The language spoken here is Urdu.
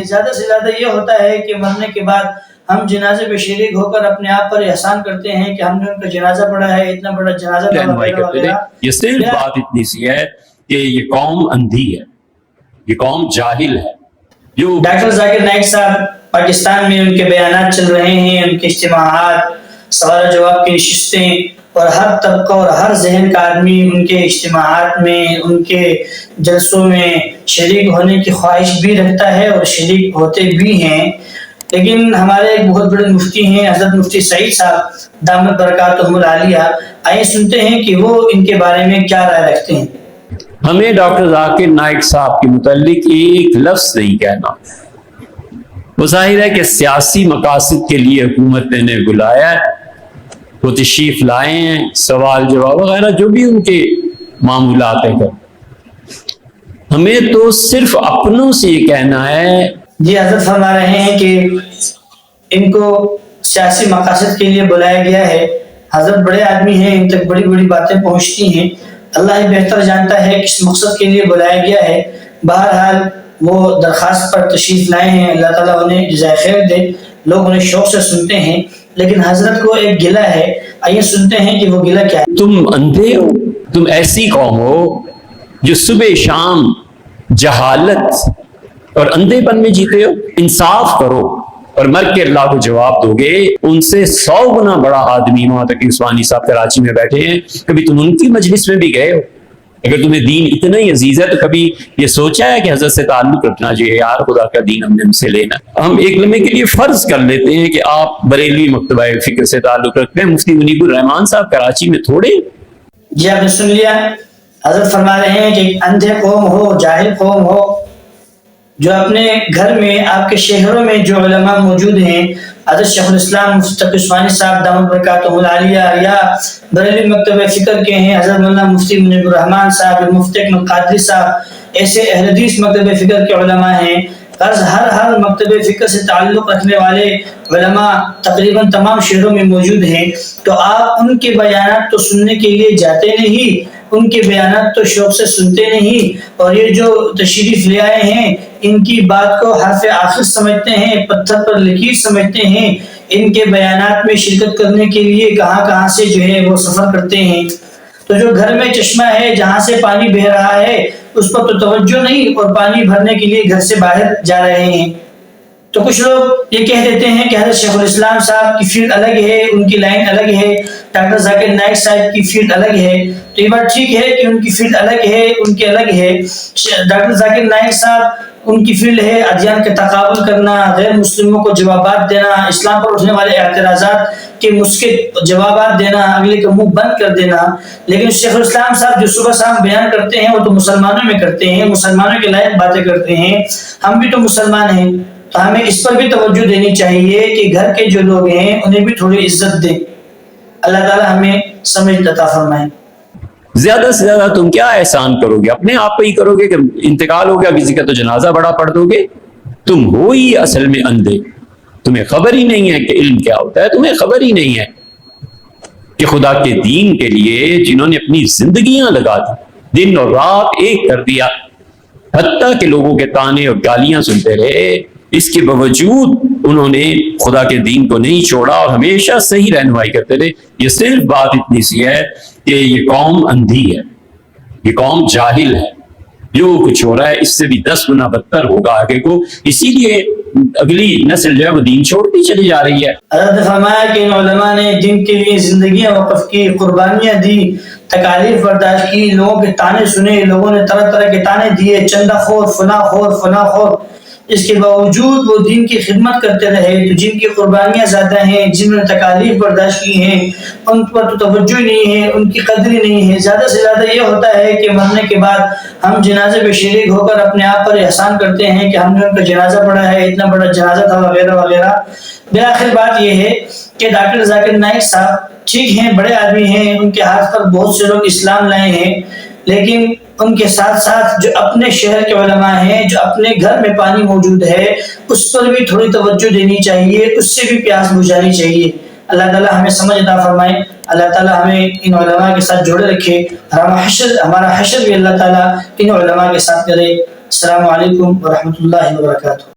زیادہ سے زیادہ یہ ہوتا ہے کہ مرنے کے بعد ہم جنازے پہ شریک ہو کر اپنے آپ پر احسان کرتے ہیں کہ ہم نے ان کا جنازہ پڑھا ہے، اتنا بڑا جنازہ وغیرہ۔ یہ صرف بات اتنی سی ہے کہ یہ قوم اندھی ہے، یہ قوم جاہل ہے۔ جو ڈاکٹر ذاکر نائک صاحب پاکستان میں ان کے بیانات چل رہے ہیں، ان کے اجتماعات، سوال جواب کی نشستیں، اور ہر طبقہ اور ہر ذہن کا آدمی ان کے اجتماعات میں، ان کے جلسوں میں شریک ہونے کی خواہش بھی رکھتا ہے اور شریک ہوتے بھی ہیں۔ لیکن ہمارے ایک بہت بڑے مفتی ہیں حضرت مفتی سعید صاحب دامت برکاتہم العالیہ، آئیے سنتے ہیں کہ وہ ان کے بارے میں کیا رائے رکھتے ہیں۔ ہمیں ڈاکٹر ذاکر نائک صاحب کے متعلق ایک لفظ نہیں کہنا۔ وہ ظاہر ہے کہ سیاسی مقاصد کے لیے حکومت نے انہیں بلایا ہے، وہ تشریف لائے ہیں، سوال جواب وغیرہ جو بھی ان کے معمولات ہیں۔ ہمیں تو صرف اپنوں سے یہ کہنا ہے۔ جی حضرت فرما رہے ہیں کہ ان کو سیاسی مقاصد کے لیے بلایا گیا ہے۔ حضرت بڑے آدمی ہیں، ان تک بڑی بڑی باتیں پہنچتی ہیں، اللہ ہی بہتر جانتا ہے کس مقصد کے لیے بلایا گیا ہے۔ بہرحال وہ درخواست پر تشریف لائے ہیں، اللہ تعالیٰ انہیں جزائے خیر دے، لوگ انہیں شوق سے سنتے ہیں، لیکن حضرت کو ایک گلہ ہے، آئیے سنتے ہیں کہ وہ گلہ کیا ہے۔ تم اندھے ہو، تم ایسی قوم ہو جو صبح شام جہالت اور اندھے پن میں جیتے ہو۔ انصاف کرو اور مر کے اللہ کو جواب دو گے۔ ان سے 100 گنا بڑا آدمی وہاں تک عثمانی صاحب کراچی میں بیٹھے ہیں، کبھی تم ان کی مجلس میں بھی گئے ہو؟ اگر تمہیں دین اتنا ہی عزیز ہے تو کبھی یہ سوچا ہے کہ حضرت سے تعلق رکھنا چاہیے؟ یار خدا کا دین ہم نے ان سے لینا۔ ہم ایک لمحے کے لیے فرض کر لیتے ہیں کہ آپ بریلوی مکتبہ فکر سے تعلق رکھتے ہیں، مفتی منیب الرحمان صاحب کراچی میں تھوڑے۔ جی آپ نے سن لیا، حضرت فرما رہے ہیں کہ اندھے قوم ہو، جاہل قوم ہو، جو اپنے گھر میں، آپ کے شہروں میں جو علماء موجود ہیں، حضرت شیخ الاسلام مفتی تقی عثمانی صاحب دامت برکاتہم العالیہ، یا بریلوی مکتبہ فکر کے ہیں حضرت مولانا مفتی منیب الرحمان صاحب، مفتی اکمل قادری صاحب، ایسے اہل حدیث مکتبہ فکر کے علماء ہیں۔ غرض ہر مکتبہ فکر سے تعلق رکھنے والے علماء تقریباً تمام شہروں میں موجود ہیں، تو آپ ان کے بیانات تو سننے کے لیے جاتے نہیں، ان کے بیانات تو شوق سے سنتے نہیں، اور یہ جو تشریف لے آئے ہیں ان کی بات کو حرف آخر سمجھتے ہیں، پتھر پر لکیر سمجھتے ہیں، ان کے بیانات میں شرکت کرنے کے لیے کہاں سے جو ہے وہ سفر کرتے ہیں۔ تو جو گھر میں چشمہ ہے، جہاں سے پانی بہ رہا ہے، اس پر تو توجہ نہیں، اور پانی بھرنے کے لیے گھر سے باہر جا رہے ہیں۔ تو کچھ لوگ یہ کہہ دیتے ہیں کہ حضرت شیخ الاسلام صاحب کی فیلڈ الگ ہے، ان کی لائن الگ ہے، ڈاکٹر ذاکر نائک صاحب کی فیلڈ الگ ہے۔ تو یہ بات ٹھیک ہے کہ ان کی فیلڈ الگ ہے، ان کے الگ ہے۔ ڈاکٹر ذاکر نائک صاحب ان کی فیلڈ ہے ادیان کے تقابل کرنا، غیر مسلموں کو جوابات دینا، اسلام پر اٹھنے والے اعتراضات کے مسکت جوابات دینا، اگلے کا منہ بند کر دینا۔ لیکن شیخ الاسلام صاحب جو صبح شام بیان کرتے ہیں وہ تو مسلمانوں میں کرتے ہیں، مسلمانوں کے لائق باتیں کرتے ہیں۔ ہم بھی تو مسلمان ہیں، تو ہمیں اس پر بھی توجہ دینی چاہیے کہ گھر کے جو لوگ ہیں انہیں بھی تھوڑی عزت دیں۔ اللہ تعالی ہمیں سمجھ عطا فرمائے۔ زیادہ سے زیادہ تم کیا احسان کرو گے؟ اپنے آپ پہ ہی کرو گے کہ انتقال ہو گیا کسی کا تو جنازہ بڑا پڑھ دو گے؟ تم ہو ہی اصل میں اندھے، تمہیں خبر ہی نہیں ہے کہ علم کیا ہوتا ہے، تمہیں خبر ہی نہیں ہے کہ خدا کے دین کے لیے جنہوں نے اپنی زندگیاں لگا دی، دن اور رات ایک کر دیا، حتیٰ کہ لوگوں کے طعنے اور گالیاں سنتے رہے، اس کے باوجود انہوں نے خدا کے دین کو نہیں چھوڑا اور ہمیشہ صحیح رہنمائی کرتے رہے۔ یہ صرف بات اتنی سی ہے کہ یہ قوم اندھی ہے، یہ قوم جاہل ہے، جو کچھ ہو رہا ہے اس سے بھی 10 گنا بدتر ہوگا آگے کو، اسی لیے اگلی نسل جو ہے وہ دین چھوڑتی چلی جا رہی ہے۔ حضرت نے فرمایا کہ ان علماء نے دین کے لیے زندگیاں وقف کی، قربانیاں دی، تکالیف برداشت کی، لوگوں کے تانے سنے، لوگوں نے طرح طرح کے تانے دیے، چندہ خور، فلاں خور، فلاں خور، اس کے باوجود وہ دین کی خدمت کرتے رہے۔ تو جن کی قربانیاں زیادہ ہیں، جنہوں نے تکالیف برداشت کی ہیں، ان پر تو توجہ نہیں ہے، ان کی قدر ہی نہیں ہے۔ زیادہ سے زیادہ یہ ہوتا ہے کہ مرنے کے بعد ہم جنازے پہ شریک ہو کر اپنے آپ پر احسان کرتے ہیں کہ ہم نے ان کا جنازہ پڑھا ہے، اتنا بڑا جنازہ تھا، وغیرہ وغیرہ۔ بالآخر بات یہ ہے کہ ڈاکٹر ذاکر نائک صاحب ٹھیک ہیں، بڑے آدمی ہیں، ان کے ہاتھ پر بہت سے لوگ اسلام لائے ہیں، لیکن ان کے ساتھ ساتھ جو اپنے شہر کے علماء ہیں، جو اپنے گھر میں پانی موجود ہے، اس پر بھی تھوڑی توجہ دینی چاہیے، اس سے بھی پیاس بجھانی چاہیے۔ اللہ تعالیٰ ہمیں سمجھ عطا فرمائے، اللہ تعالیٰ ہمیں ان علماء کے ساتھ جوڑے رکھے، ہمارا حشر بھی اللہ تعالیٰ ان علماء کے ساتھ کرے۔ السلام علیکم ورحمۃ اللہ وبرکاتہ۔